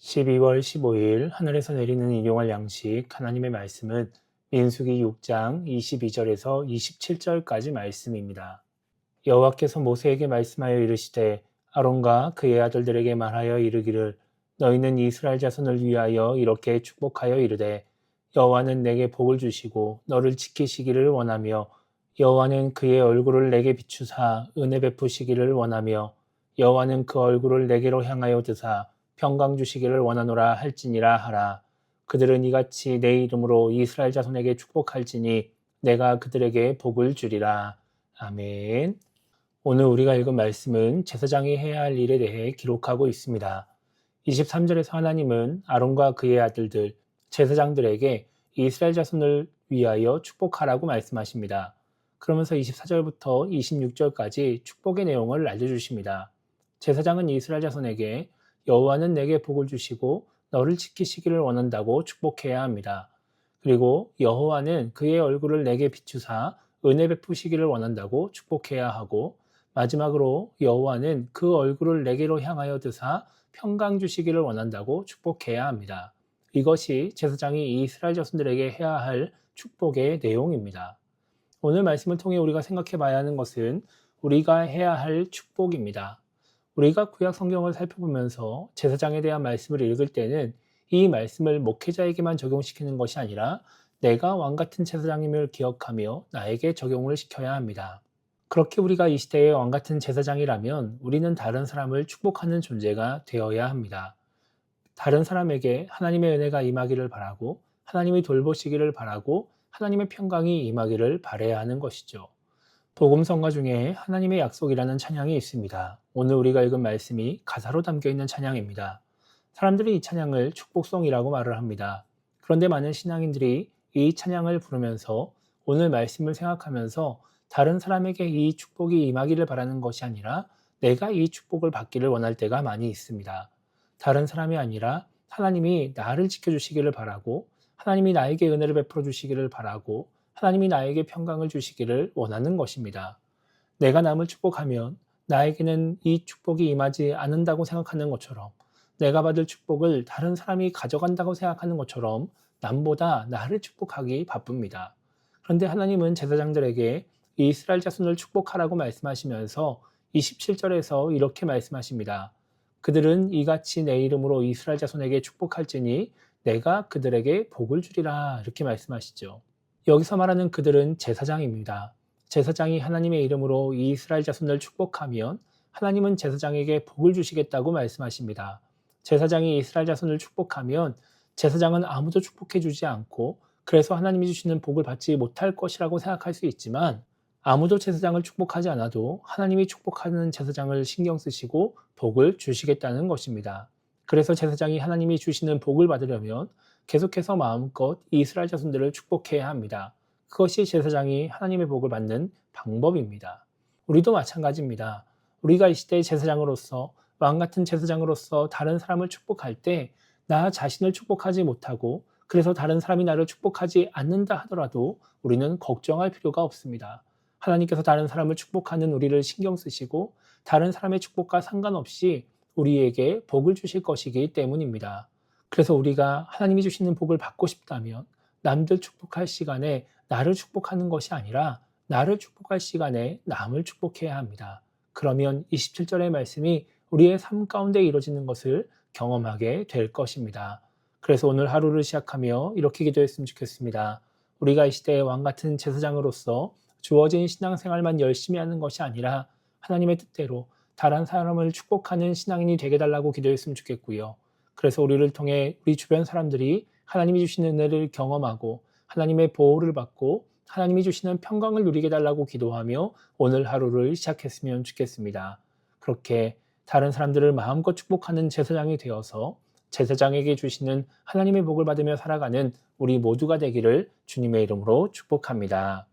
12월 15일 하늘에서 내리는 일용할 양식 하나님의 말씀은 민수기 6장 22절에서 27절까지 말씀입니다. 여호와께서 모세에게 말씀하여 이르시되 아론과 그의 아들들에게 말하여 이르기를 너희는 이스라엘 자손을 위하여 이렇게 축복하여 이르되 여호와는 내게 복을 주시고 너를 지키시기를 원하며 여호와는 그의 얼굴을 내게 비추사 은혜 베푸시기를 원하며 여호와는 그 얼굴을 내게로 향하여 드사 평강 주시기를 원하노라 할지니라 하라. 그들은 이같이 내 이름으로 이스라엘 자손에게 축복할지니 내가 그들에게 복을 주리라. 아멘. 오늘 우리가 읽은 말씀은 제사장이 해야 할 일에 대해 기록하고 있습니다. 23절에서 하나님은 아론과 그의 아들들, 제사장들에게 이스라엘 자손을 위하여 축복하라고 말씀하십니다. 그러면서 24절부터 26절까지 축복의 내용을 알려주십니다. 제사장은 이스라엘 자손에게 여호와는 내게 복을 주시고 너를 지키시기를 원한다고 축복해야 합니다. 그리고 여호와는 그의 얼굴을 내게 비추사 은혜 베푸시기를 원한다고 축복해야 하고 마지막으로 여호와는 그 얼굴을 내게로 향하여 드사 평강 주시기를 원한다고 축복해야 합니다. 이것이 제사장이 이스라엘 자손들에게 해야 할 축복의 내용입니다. 오늘 말씀을 통해 우리가 생각해 봐야 하는 것은 우리가 해야 할 축복입니다. 우리가 구약 성경을 살펴보면서 제사장에 대한 말씀을 읽을 때는 이 말씀을 목회자에게만 적용시키는 것이 아니라 내가 왕같은 제사장임을 기억하며 나에게 적용을 시켜야 합니다. 그렇게 우리가 이 시대의 왕같은 제사장이라면 우리는 다른 사람을 축복하는 존재가 되어야 합니다. 다른 사람에게 하나님의 은혜가 임하기를 바라고 하나님이 돌보시기를 바라고 하나님의 평강이 임하기를 바라야 하는 것이죠. 복음성가 중에 하나님의 약속이라는 찬양이 있습니다. 오늘 우리가 읽은 말씀이 가사로 담겨있는 찬양입니다. 사람들이 이 찬양을 축복송이라고 말을 합니다. 그런데 많은 신앙인들이 이 찬양을 부르면서 오늘 말씀을 생각하면서 다른 사람에게 이 축복이 임하기를 바라는 것이 아니라 내가 이 축복을 받기를 원할 때가 많이 있습니다. 다른 사람이 아니라 하나님이 나를 지켜주시기를 바라고 하나님이 나에게 은혜를 베풀어 주시기를 바라고 하나님이 나에게 평강을 주시기를 원하는 것입니다. 내가 남을 축복하면 나에게는 이 축복이 임하지 않는다고 생각하는 것처럼 내가 받을 축복을 다른 사람이 가져간다고 생각하는 것처럼 남보다 나를 축복하기 바쁩니다. 그런데 하나님은 제사장들에게 이스라엘 자손을 축복하라고 말씀하시면서 27절에서 이렇게 말씀하십니다. 그들은 이같이 내 이름으로 이스라엘 자손에게 축복할지니 내가 그들에게 복을 주리라 이렇게 말씀하시죠. 여기서 말하는 그들은 제사장입니다. 제사장이 하나님의 이름으로 이스라엘 자손을 축복하면 하나님은 제사장에게 복을 주시겠다고 말씀하십니다. 제사장이 이스라엘 자손을 축복하면 제사장은 아무도 축복해 주지 않고 그래서 하나님이 주시는 복을 받지 못할 것이라고 생각할 수 있지만 아무도 제사장을 축복하지 않아도 하나님이 축복하는 제사장을 신경 쓰시고 복을 주시겠다는 것입니다. 그래서 제사장이 하나님이 주시는 복을 받으려면 계속해서 마음껏 이스라엘 자손들을 축복해야 합니다. 그것이 제사장이 하나님의 복을 받는 방법입니다. 우리도 마찬가지입니다. 우리가 이 시대의 제사장으로서 왕같은 제사장으로서 다른 사람을 축복할 때 나 자신을 축복하지 못하고 그래서 다른 사람이 나를 축복하지 않는다 하더라도 우리는 걱정할 필요가 없습니다. 하나님께서 다른 사람을 축복하는 우리를 신경 쓰시고 다른 사람의 축복과 상관없이 우리에게 복을 주실 것이기 때문입니다. 그래서 우리가 하나님이 주시는 복을 받고 싶다면 남들 축복할 시간에 나를 축복하는 것이 아니라 나를 축복할 시간에 남을 축복해야 합니다. 그러면 27절의 말씀이 우리의 삶 가운데 이루어지는 것을 경험하게 될 것입니다. 그래서 오늘 하루를 시작하며 이렇게 기도했으면 좋겠습니다. 우리가 이 시대의 왕같은 제사장으로서 주어진 신앙생활만 열심히 하는 것이 아니라 하나님의 뜻대로 다른 사람을 축복하는 신앙인이 되게 달라고 기도했으면 좋겠고요. 그래서 우리를 통해 우리 주변 사람들이 하나님이 주시는 은혜를 경험하고 하나님의 보호를 받고 하나님이 주시는 평강을 누리게 달라고 기도하며 오늘 하루를 시작했으면 좋겠습니다. 그렇게 다른 사람들을 마음껏 축복하는 제사장이 되어서 제사장에게 주시는 하나님의 복을 받으며 살아가는 우리 모두가 되기를 주님의 이름으로 축복합니다.